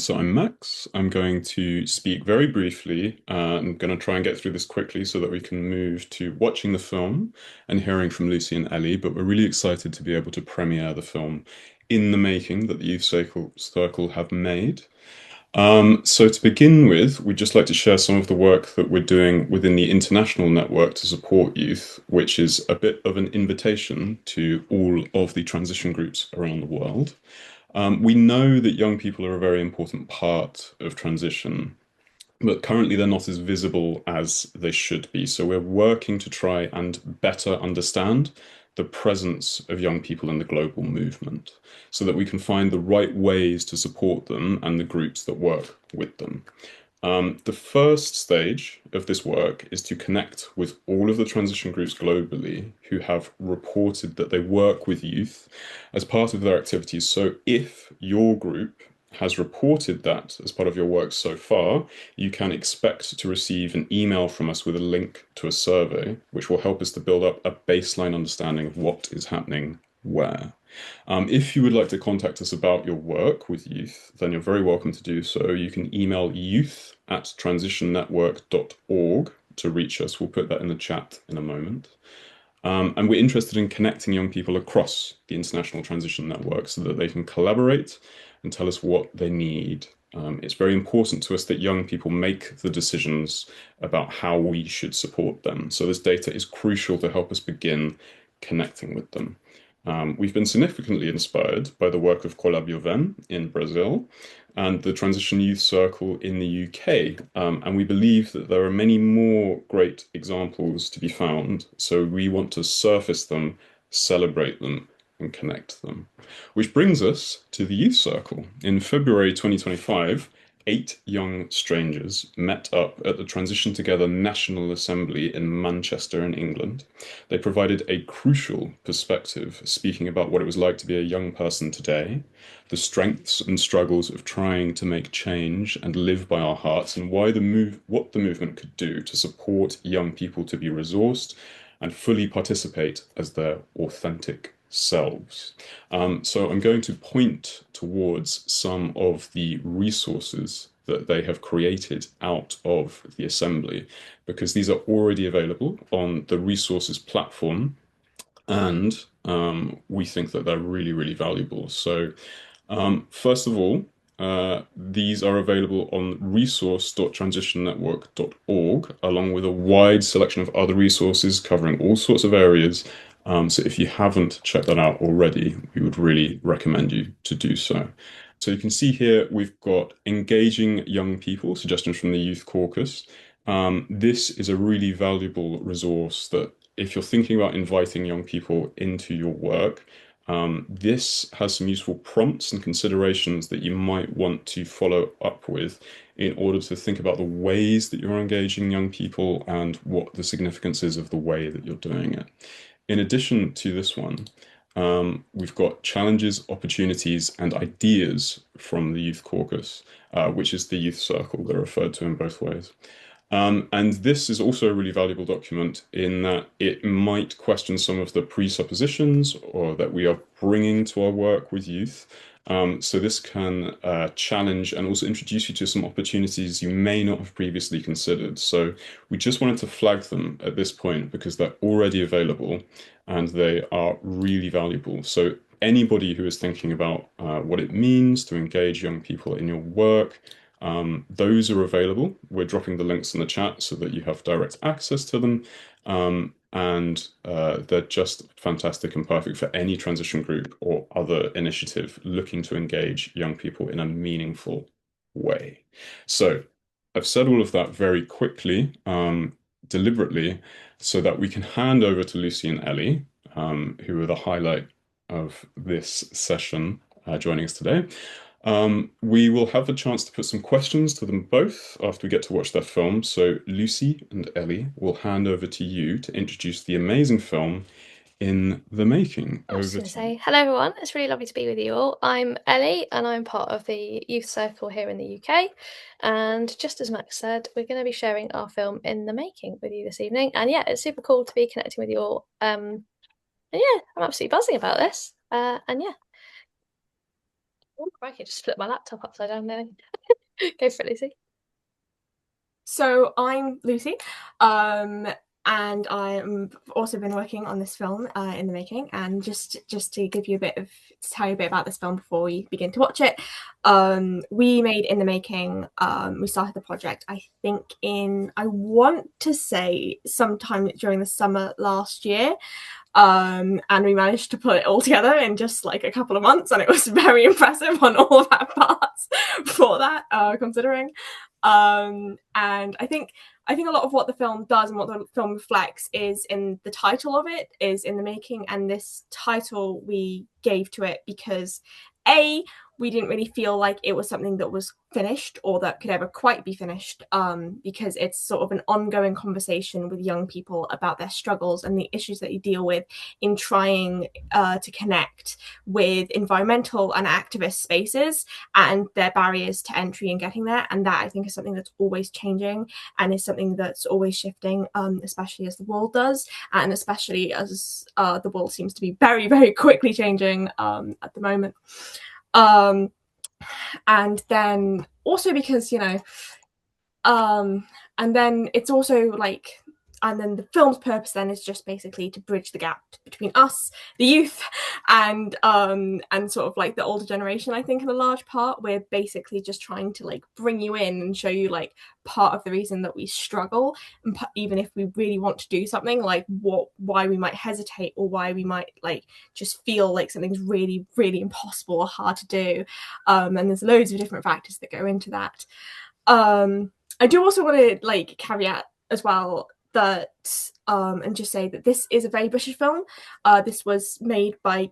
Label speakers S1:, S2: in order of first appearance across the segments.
S1: So I'm Max. I'm going to speak very briefly. I'm going to try and get through this quickly so that we can move to watching the film and hearing from Lucy and Ellie. But we're really excited to be able to premiere the film in the making that the Youth Circle have made. So to begin with, we'd just like to share some of the work that we're doing within the international network to support youth, which is a bit of an invitation to all of the transition groups around the world. We know that young people are a very important part of transition, but currently they're not as visible as they should be. So we're working to try and better understand the presence of young people in the global movement so that we can find the right ways to support them and the groups that work with them. The first stage of this work is to connect with all of the transition groups globally who have reported that they work with youth as part of their activities. So if your group has reported that as part of your work so far, you can expect to receive an email from us with a link to a survey, which will help us to build up a baseline understanding of what is happening where. If you would like to contact us about your work with youth, then you're very welcome to do so. You can email youth@transitionnetwork.org to reach us. We'll put that in the chat in a moment. And we're interested in connecting young people across the International Transition Network so that they can collaborate and tell us what they need. It's very important to us that young people make the decisions about how we should support them. So this data is crucial to help us begin connecting with them. We've been significantly inspired by the work of Colab in Brazil and the Transition Youth Circle in the UK. And we believe that there are many more great examples to be found. So we want to surface them, celebrate them, and connect them. Which brings us to the Youth Circle. In February 2025, 8 young strangers met up at the Transition Together National Assembly in Manchester, in England. They provided a crucial perspective, speaking about what it was like to be a young person today, the strengths and struggles of trying to make change and live by our hearts, and what the movement could do to support young people to be resourced and fully participate as their authentic selves. So I'm going to point towards some of the resources that they have created out of the assembly, because these are already available on the resources platform, and we think that they're really, really valuable. So first of all, these are available on resource.transitionnetwork.org, along with a wide selection of other resources covering all sorts of areas. So if you haven't checked that out already, we would really recommend you to do so. So you can see here we've got engaging young people, suggestions from the Youth Caucus. This is a really valuable resource that if you're thinking about inviting young people into your work, this has some useful prompts and considerations that you might want to follow up with in order to think about the ways that you're engaging young people and what the significance is of the way that you're doing it. In addition to this one, we've got challenges, opportunities, and ideas from the Youth Caucus, which is the youth circle. They're referred to in both ways. And this is also a really valuable document in that it might question some of the presuppositions or that we are bringing to our work with youth. So this can challenge and also introduce you to some opportunities you may not have previously considered. So we just wanted to flag them at this point because they're already available and they are really valuable. So anybody who is thinking about what it means to engage young people in your work, those are available. We're dropping the links in the chat so that you have direct access to them. And they're just fantastic and perfect for any transition group or other initiative looking to engage young people in a meaningful way. So I've said all of that very quickly, deliberately, so that we can hand over to Lucy and Ellie, who are the highlight of this session, joining us today. We will have a chance to put some questions to them both after we get to watch their film. So Lucy and Ellie will hand over to you to introduce the amazing film in the making.
S2: I was just
S1: Over
S2: going to
S1: to you.
S2: say, hello everyone, it's really lovely to be with you all. I'm Ellie and I'm part of the Youth Circle here in the UK. And just as Max said, we're going to be sharing our film In the Making with you this evening. And yeah, it's super cool to be connecting with you all. And yeah, I'm absolutely buzzing about this. And yeah. Oh, crikey, just flipped my laptop upside down there. Go for it, Lucy.
S3: So I'm Lucy, um, and I've also been working on this film in the making. And just to give you a bit of to tell you a bit about this film before we begin to watch it, we made in the making. We started the project, I think, in I want to say sometime during the summer last year. And we managed to put it all together in just like a couple of months, and it was very impressive on all of our parts for that, considering. And I think a lot of what the film does and what the film reflects is in the title of it, is in the making, and this title we gave to it because a we didn't really feel like it was something that was finished or that could ever quite be finished, because it's sort of an ongoing conversation with young people about their struggles and the issues that they deal with in trying to connect with environmental and activist spaces and their barriers to entry and getting there. And that I think is something that's always changing and is something that's always shifting, especially as the world does, and especially as the world seems to be very, very quickly changing at the moment. Um, and then also because, and then it's also like, and then the film's purpose then is just basically to bridge the gap between us, the youth, and sort of like the older generation. I think in a large part we're basically just trying to like bring you in and show you like part of the reason that we struggle, and even if we really want to do something, like why we might hesitate, or why we might like just feel like something's really, really impossible or hard to do. And there's loads of different factors that go into that. I do also want to like caveat as well that and just say that this is a very British film. This was made by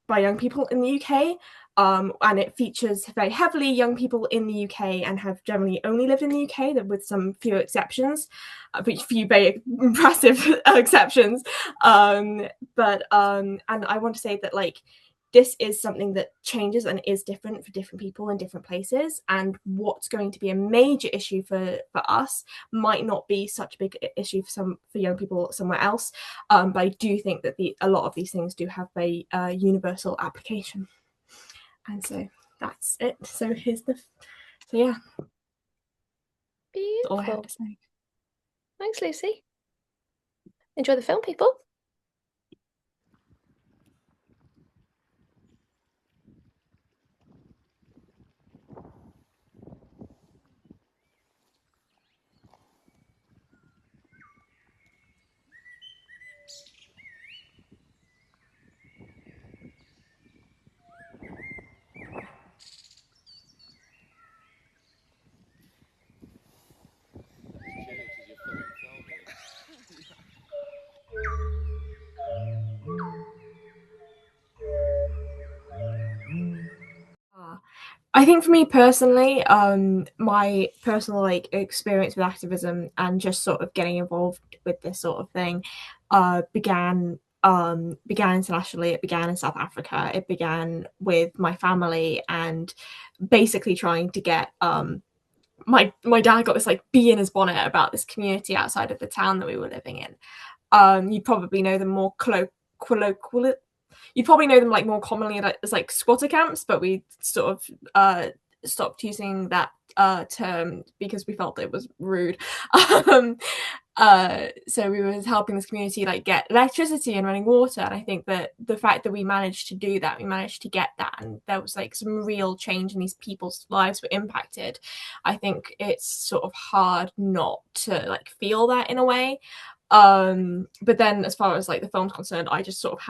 S3: young people in the UK, and it features very heavily young people in the UK and have generally only lived in the UK, with some few exceptions, few very impressive exceptions. And I want to say that like this is something that changes and is different for different people in different places, and what's going to be a major issue for us might not be such a big issue for young people somewhere else. But I do think that a lot of these things do have a universal application, and so that's it. So yeah, that's all I have
S2: Beautiful.
S3: to say.
S2: Thanks, Lucy. Enjoy the film, people.
S3: I think for me personally, my personal like experience with activism and just sort of getting involved with this sort of thing, began internationally. It began in South Africa. It began with my family and basically trying to get my dad got this like bee in his bonnet about this community outside of the town that we were living in. You probably know them more colloquially, you probably know them like more commonly as like squatter camps, but we sort of stopped using that term because we felt it was rude. um, so we were helping this community like get electricity and running water, and I think that the fact that we managed to do that, we managed to get that, and there was like some real change, and these people's lives were impacted. I think it's sort of hard not to like feel that in a way. But then as far as like the film's concerned, I just sort of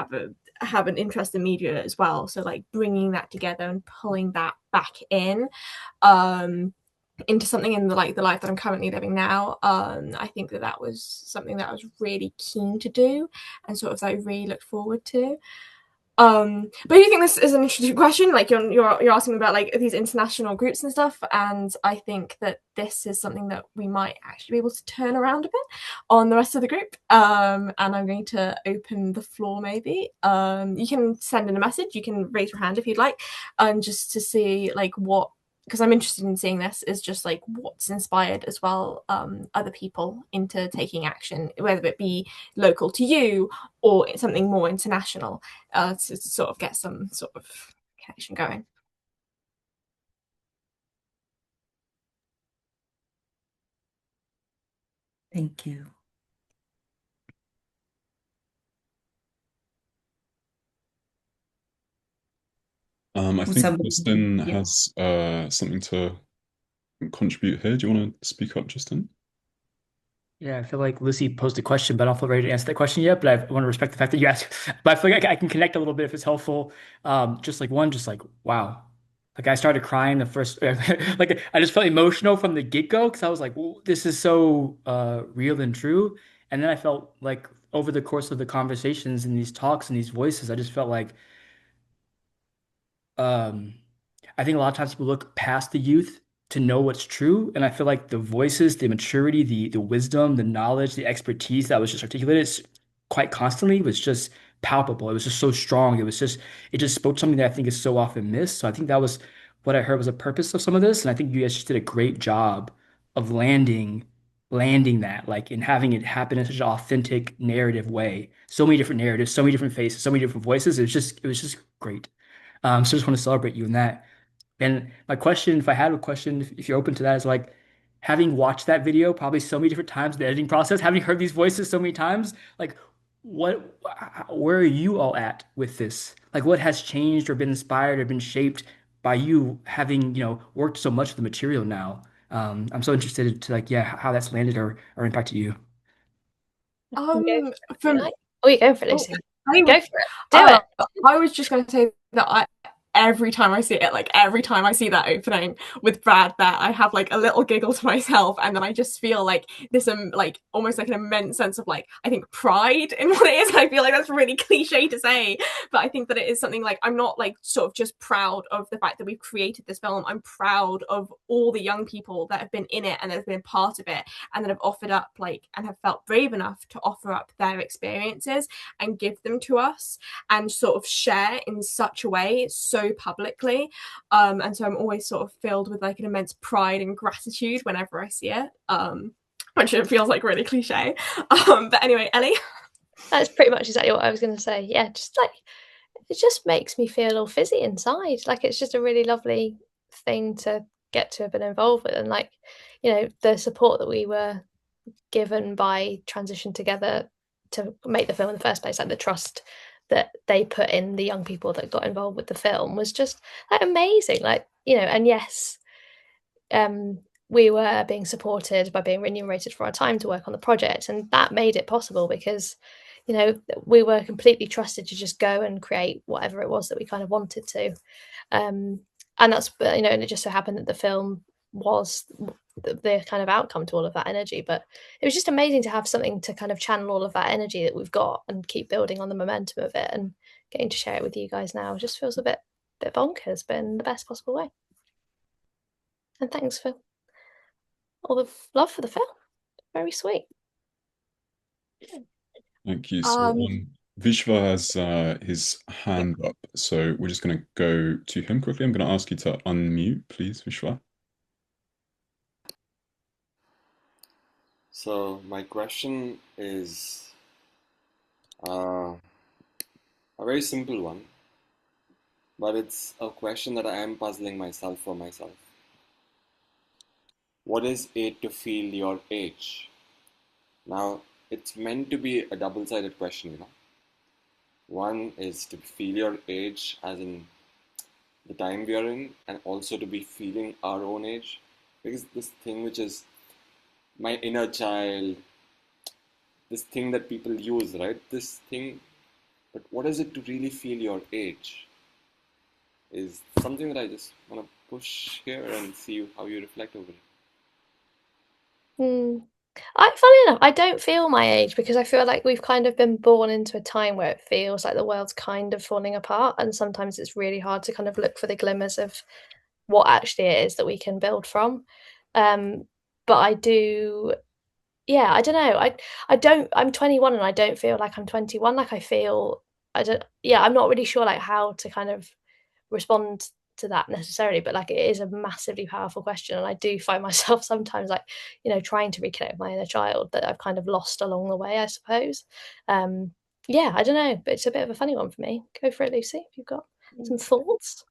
S3: have an interest in media as well, so like bringing that together and pulling that back in, um into something in the life that I'm currently living now. I think that was something that I was really keen to do, and sort of that I really looked forward to. But I do think this is an interesting question. Like you're asking about like these international groups and stuff, and I think that this is something that we might actually be able to turn around a bit on the rest of the group. And I'm going to open the floor. Maybe you can send in a message. You can raise your hand if you'd like, just to see like what, because I'm interested in seeing this, is just like what's inspired as well other people into taking action, whether it be local to you or something more international, to sort of get some sort of connection going.
S4: Thank you.
S1: I
S4: Would
S1: think
S4: somebody,
S1: Justin
S4: yeah.
S1: has something to contribute here. Do you want to speak up, Justin?
S5: Yeah, I feel like Lucy posed a question, but I don't feel ready to answer that question yet. But I want to respect the fact that you asked. But I feel like I can connect a little bit if it's helpful. Just like wow. Like I started crying the first, like I just felt emotional from the get-go because I was like, well, this is so real and true. And then I felt like over the course of the conversations and these talks and these voices, I just felt like um, I think a lot of times people look past the youth to know what's true, and I feel like the voices, the maturity, the wisdom, the knowledge, the expertise that was just articulated quite constantly was just palpable. It was just so strong. It just spoke something that I think is so often missed. So I think that was what I heard was a purpose of some of this, and I think you guys just did a great job of landing that, like, and having it happen in such an authentic narrative way. So many different narratives, so many different faces, so many different voices. It was just great. So I just want to celebrate you in that. And my question, if I had a question, if you're open to that, is like having watched that video probably so many different times, the editing process, having heard these voices so many times, like what, where are you all at with this? Like what has changed or been inspired or been shaped by you having, worked so much of the material now? I'm so interested to like, yeah, how that's landed or impacted you.
S2: Go for it, if you
S3: From
S2: like. Oh, you're going for it,
S3: oh,
S2: Lucy.
S3: I
S2: Go for it. Do it.
S3: I was just going to say that every time I see it, like every time I see that opening with Brad there, I have like a little giggle to myself, and then I just feel like this, like almost like an immense sense of like I think pride in what it is. I feel like that's really cliche to say, but I think that it is something like I'm not like sort of just proud of the fact that we've created this film. I'm proud of all the young people that have been in it and that have been part of it and that have offered up like and have felt brave enough to offer up their experiences and give them to us and sort of share in such a way so publicly. And so I'm always sort of filled with like an immense pride and gratitude whenever I see it. Which it feels like really cliche. But anyway, Ellie.
S2: That's pretty much exactly what I was going to say. Yeah, just like it just makes me feel all fizzy inside. Like it's just a really lovely thing to get to have been involved with, and like the support that we were given by Transition Together to make the film in the first place, like the trust that they put in the young people that got involved with the film was just like amazing. Like and yes, um, we were being supported by being remunerated for our time to work on the project, and that made it possible because we were completely trusted to just go and create whatever it was that we kind of wanted to. um, and that's and it just so happened that the film was the kind of outcome to all of that energy, but it was just amazing to have something to kind of channel all of that energy that we've got and keep building on the momentum of it, and getting to share it with you guys now just feels a bit bonkers, but in the best possible way. And thanks for all the love for the film. Very sweet.
S1: Thank you. So
S3: Um,
S1: Vishwa has his hand up, so we're just going to go to him quickly. I'm going to ask you to unmute, please, Vishwa.
S6: So my question is a very simple one, but it's a question that I am puzzling myself for myself. What is it to feel your age? Now, it's meant to be a double-sided question, you know. One is to feel your age as in the time we are in, and also to be feeling our own age. Because this thing which is my inner child, this thing that people use, right? This thing, but what is it to really feel your age? Is something that I just want to push here and see how you reflect over it.
S2: Hmm. Funny enough, I don't feel my age because I feel like we've kind of been born into a time where it feels like the world's kind of falling apart, and sometimes it's really hard to kind of look for the glimmers of what actually it is that we can build from. Um, but I do, yeah, I don't know. I don't. I'm 21 and I don't feel like I'm 21. Like I feel, I don't. Yeah, I'm not really sure like how to kind of respond to that necessarily, but like it is a massively powerful question, and I do find myself sometimes like trying to reconnect with my inner child that I've kind of lost along the way, I suppose. Yeah, I don't know, but it's a bit of a funny one for me. Go for it, Lucy, if you've got some thoughts.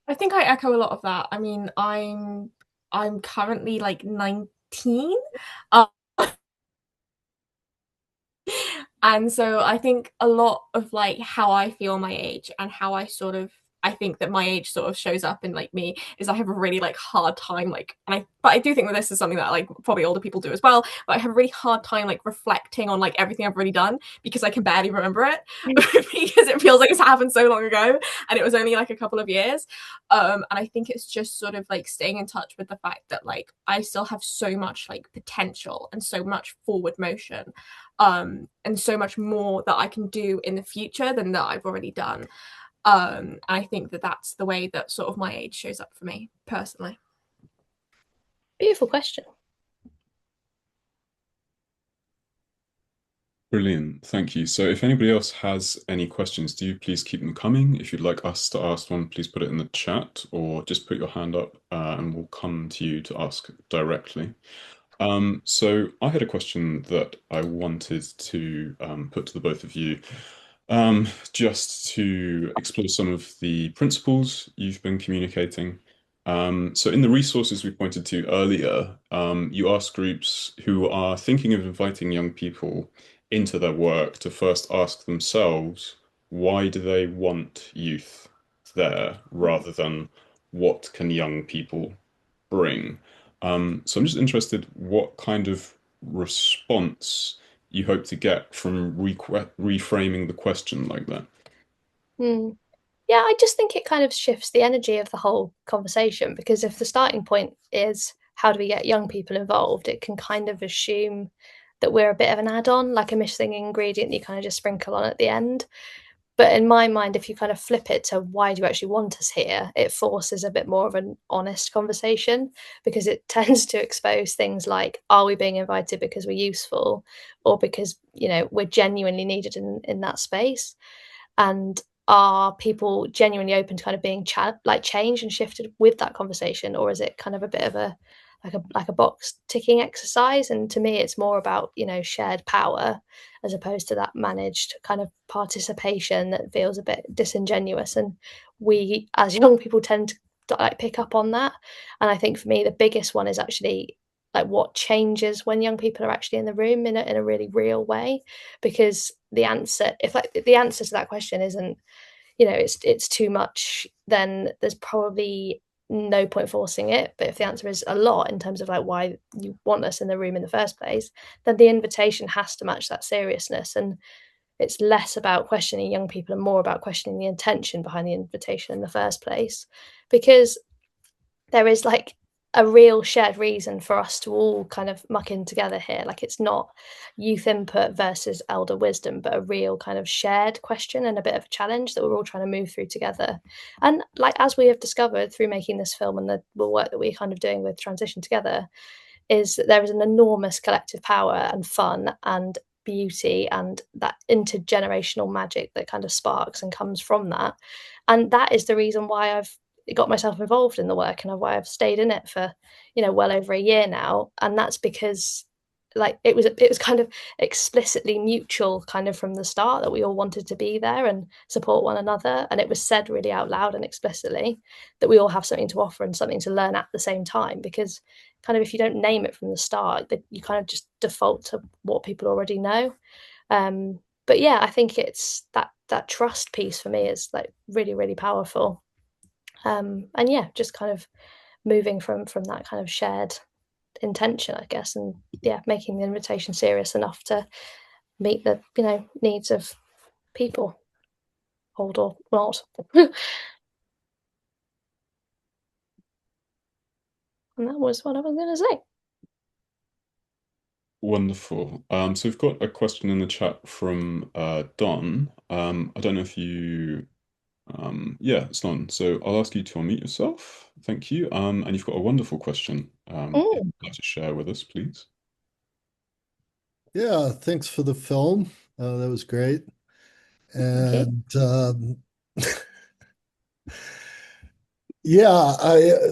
S3: I think I echo a lot of that. I mean, I'm currently like 19. And so I think a lot of like how I feel my age and how I think that my age sort of shows up in like me is I have a really like hard time like but I do think that this is something that like probably older people do as well, but I have a really hard time like reflecting on like everything I've already done because I can barely remember it because it feels like it's happened so long ago and it was only like a couple of years. And I think it's just sort of like staying in touch with the fact that like I still have so much like potential and so much forward motion, and so much more that I can do in the future than that I've already done. I think that that's the way that sort of my age shows up for me personally.
S2: Beautiful question.
S1: Brilliant. Thank you. So if anybody else has any questions, do you please keep them coming. If you'd like us to ask one, please put it in the chat or just put your hand up and we'll come to you to ask directly. So I had a question that I wanted to put to the both of you, just to explore some of the principles you've been communicating. So in the resources we pointed to earlier, you asked groups who are thinking of inviting young people into their work to first ask themselves, why do they want youth there, rather than what can young people bring? So I'm just interested what kind of response you hope to get from reframing the question like that.
S2: Hmm. Yeah, I just think it kind of shifts the energy of the whole conversation because if the starting point is how do we get young people involved, it can kind of assume that we're a bit of an add-on, like a missing ingredient you kind of just sprinkle on at the end. But in my mind, if you kind of flip it to why do you actually want us here, it forces a bit more of an honest conversation because it tends to expose things like, are we being invited because we're useful or because, we're genuinely needed in that space? And are people genuinely open to kind of being changed and shifted with that conversation, or is it kind of a bit of a like a box ticking exercise? And to me, it's more about shared power as opposed to that managed kind of participation that feels a bit disingenuous. And we, as young people, tend to like pick up on that. And I think for me, the biggest one is actually like what changes when young people are actually in the room in a really real way, because the answer if like the answer to that question isn't it's too much, then there's probably no point forcing it. But if the answer is a lot in terms of like why you want us in the room in the first place, then the invitation has to match that seriousness. And it's less about questioning young people and more about questioning the intention behind the invitation in the first place, because there is like a real shared reason for us to all kind of muck in together here. Like it's not youth input versus elder wisdom, but a real kind of shared question and a bit of a challenge that we're all trying to move through together. And like as we have discovered through making this film and the work that we're kind of doing with Transition Together, is that there is an enormous collective power and fun and beauty and that intergenerational magic that kind of sparks and comes from that. And that is the reason why I've got myself involved in the work and why I've stayed in it for, well over a year now. And that's because like it was kind of explicitly mutual kind of from the start that we all wanted to be there and support one another. And it was said really out loud and explicitly that we all have something to offer and something to learn at the same time, because kind of if you don't name it from the start, that you kind of just default to what people already know. But yeah, I think it's that trust piece for me is like really, really powerful. And yeah, just kind of moving from that kind of shared intention, I guess, and yeah, making the invitation serious enough to meet the needs of people, old or not. And that was what I was going to say.
S1: Wonderful. So we've got a question in the chat from Don. I don't know if you yeah, it's Don. So I'll ask you to unmute yourself. Thank you. And you've got a wonderful question if
S2: Mm,
S1: you'd like to share with us, please.
S4: Yeah, thanks for the film. That was great.
S2: thank you.
S4: And yeah,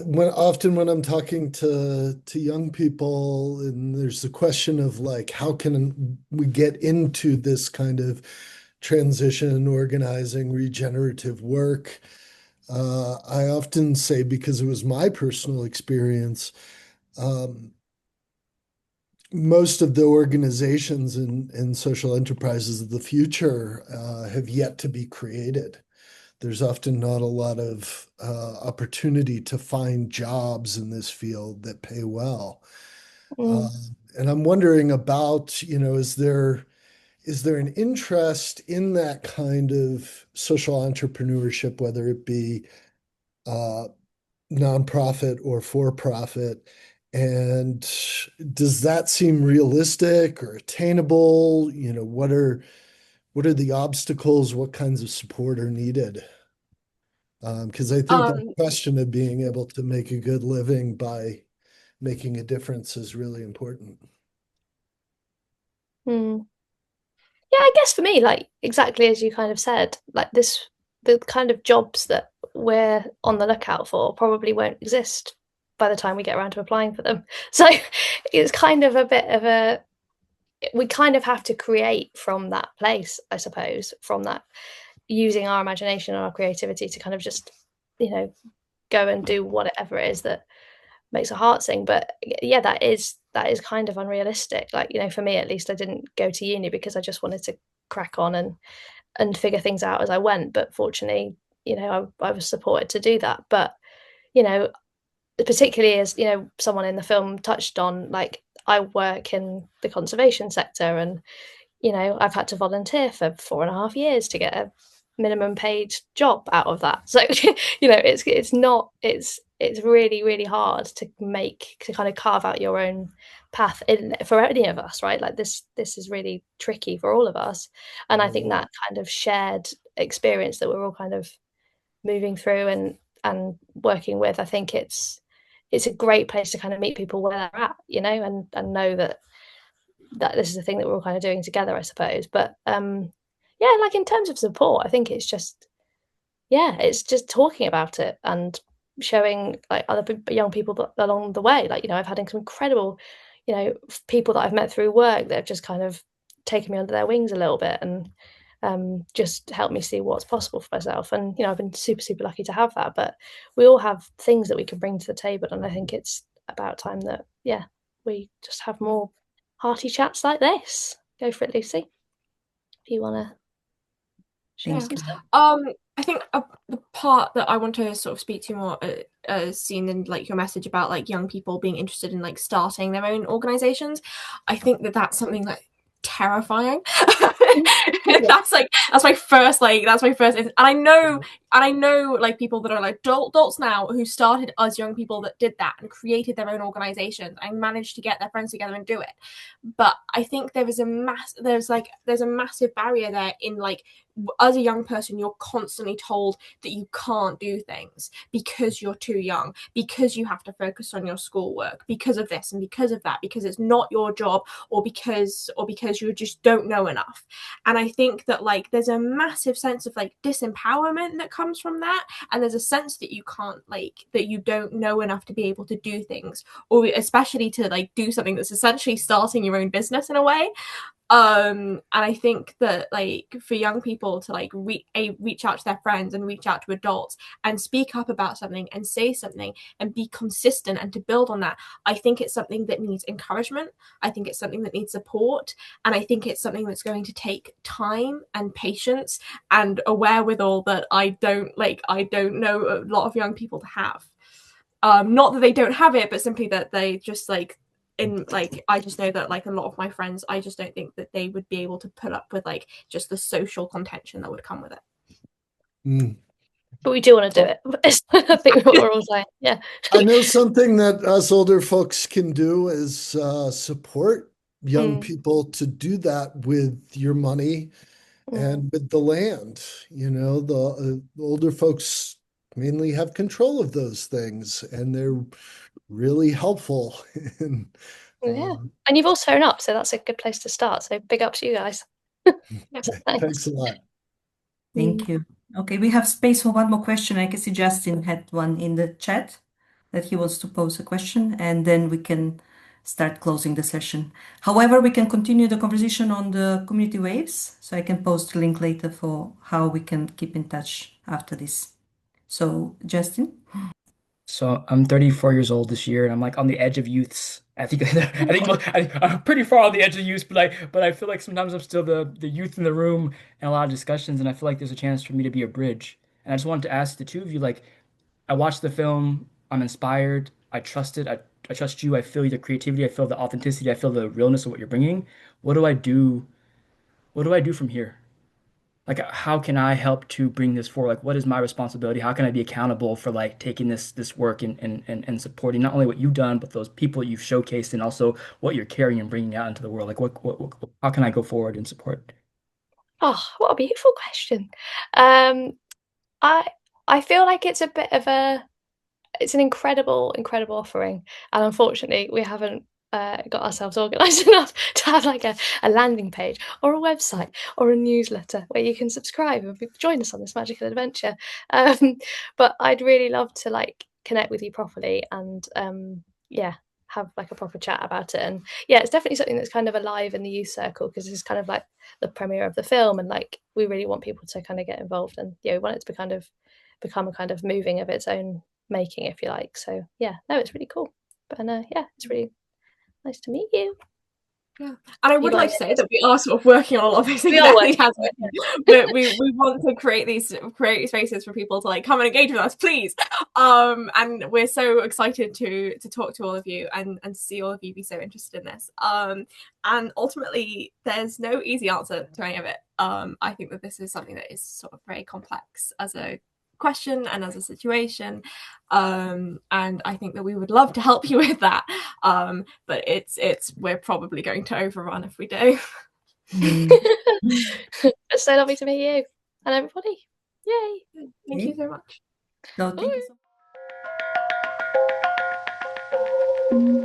S4: when I'm talking to young people, and there's the question of like, how can we get into this kind of transition, organizing, regenerative work? I often say, because it was my personal experience, um, most of the organizations and social enterprises of the future have yet to be created. There's often not a lot of opportunity to find jobs in this field that pay well. Uh,
S2: Mm.
S4: and I'm wondering about, is there an interest in that kind of social entrepreneurship, whether it be uh, nonprofit or for profit? And does that seem realistic or attainable? What are the obstacles? What kinds of support are needed? Because I think that
S3: Um,
S4: question of being able to make a good living by making a difference is really important.
S2: Mm. Yeah, I guess for me, like exactly as you kind of said, like the kind of jobs that we're on the lookout for probably won't exist by the time we get around to applying for them. So it's kind of a bit of a, we kind of have to create from that place, I suppose, from that, using our imagination and our creativity to kind of just, you know, go and do whatever it is that makes our heart sing. But yeah, that is kind of unrealistic. Like, for me at least, I didn't go to uni because I just wanted to crack on and figure things out as I went. But fortunately, I was supported to do that. But you know, particularly as someone in the film touched on, like I work in the conservation sector, and I've had to volunteer for 4.5 years to get a minimum paid job out of that. So, it's really, really hard to kind of carve out your own path for any of us, right? Like this is really tricky for all of us. And I think that kind of shared experience that we're all kind of moving through and working with, I think it's a great place to kind of meet people where they're at, and know that this is the thing that we're all kind of doing together, I suppose. But yeah, like in terms of support, I think it's just talking about it and showing like other young people along the way. Like, I've had some incredible, people that I've met through work that have just kind of taken me under their wings a little bit and just helped me see what's possible for myself. And, I've been super, super lucky to have that. But we all have things that we can bring to the table. And I think it's about time that, yeah, we just have more hearty chats like this. Go for it, Lucy, if you want to share
S3: Yeah.
S2: some stuff.
S3: I think the part that I want to sort of speak to more, seen in like your message about like young people being interested in like starting their own organizations. I think that that's something like terrifying.
S2: Yeah.
S3: That's my first, and I know like people that are like adults now who started as young people that did that and created their own organizations and managed to get their friends together and do it. But I think there's a massive barrier there in like, as a young person, you're constantly told that you can't do things because you're too young, because you have to focus on your schoolwork, because of this and because of that, because it's not your job, or because you just don't know enough. And I think that like there's a massive sense of like disempowerment that comes from that, and there's a sense that you can't, like, that you don't know enough to be able to do things, or especially to like do something that's essentially starting your own business in a way. And I think that like for young people to like reach out to their friends and reach out to adults and speak up about something and say something and be consistent and to build on that, I think it's something that needs encouragement. I think it's something that needs support, and I think it's something that's going to take time and patience and a wherewithal that I don't know a lot of young people to have. Not that they don't have it, but simply that they just like, in like, I just know that like a lot of my friends, I just don't think that they would be able to put up with like just the social contention that would come with it.
S4: Mm.
S2: But we do want to do it. I think what we're all saying. Yeah.
S4: I know something that us older folks can do is support young
S2: Mm,
S4: people to do that with your money
S2: mm,
S4: and with the land. The older folks mainly have control of those things, and they're really helpful. in,
S2: yeah.
S4: um,
S2: And you've all sewn up, so that's a good place to start. So big ups to you guys. So
S4: Thanks
S2: thanks.
S4: a lot.
S7: Thank you. Okay, we have space for one more question. I can see Justin had one in the chat that he wants to pose a question, and then we can start closing the session. However, we can continue the conversation on the community waves, so I can post a link later for how we can keep in touch after this. So, Justin?
S5: So I'm 34 years old this year, and I'm like on the edge of youths I think I'm pretty far on the edge of youth, but I feel like sometimes I'm still the youth in the room in a lot of discussions, and I feel like there's a chance for me to be a bridge. And I just wanted to ask the two of you, like, I watched the film, I'm inspired, I trust it, I trust you, I feel the creativity, I feel the authenticity, I feel the realness of what you're bringing. What do I do? What do I do from here? Like, how can I help to bring this forward? Like, what is my responsibility? How can I be accountable for like taking this work and supporting not only what you've done, but those people you've showcased and also what you're carrying and bringing out into the world? Like, how can I go forward and support?
S2: Oh, what a beautiful question. Um, I I feel like it's a bit of it's an incredible offering, and unfortunately we haven't got ourselves organised enough to have like a landing page or a website or a newsletter where you can subscribe and join us on this magical adventure. But I'd really love to like connect with you properly and yeah, have like a proper chat about it. And yeah, it's definitely something that's kind of alive in the youth circle because it's kind of like the premiere of the film, and like we really want people to kind of get involved, and yeah, we want it to be kind of become a kind of moving of its own making, if you like. So yeah, no, it's really cool. But yeah, it's really nice to meet you.
S3: Yeah, and I would like to say that we are sort of working on a lot of those things,
S2: We are working
S3: but we want to create spaces for people to like come and engage with us, please. And we're so excited to talk to all of you and to see all of you be so interested in this. And ultimately, there's no easy answer to any of it. I think that this is something that is sort of very complex as a question and as a situation, and I think that we would love to help you with that, but it's we're probably going to overrun if we do.
S2: It's so lovely to meet you and everybody. Yay.
S3: Thank you so much.
S7: So thank you so much.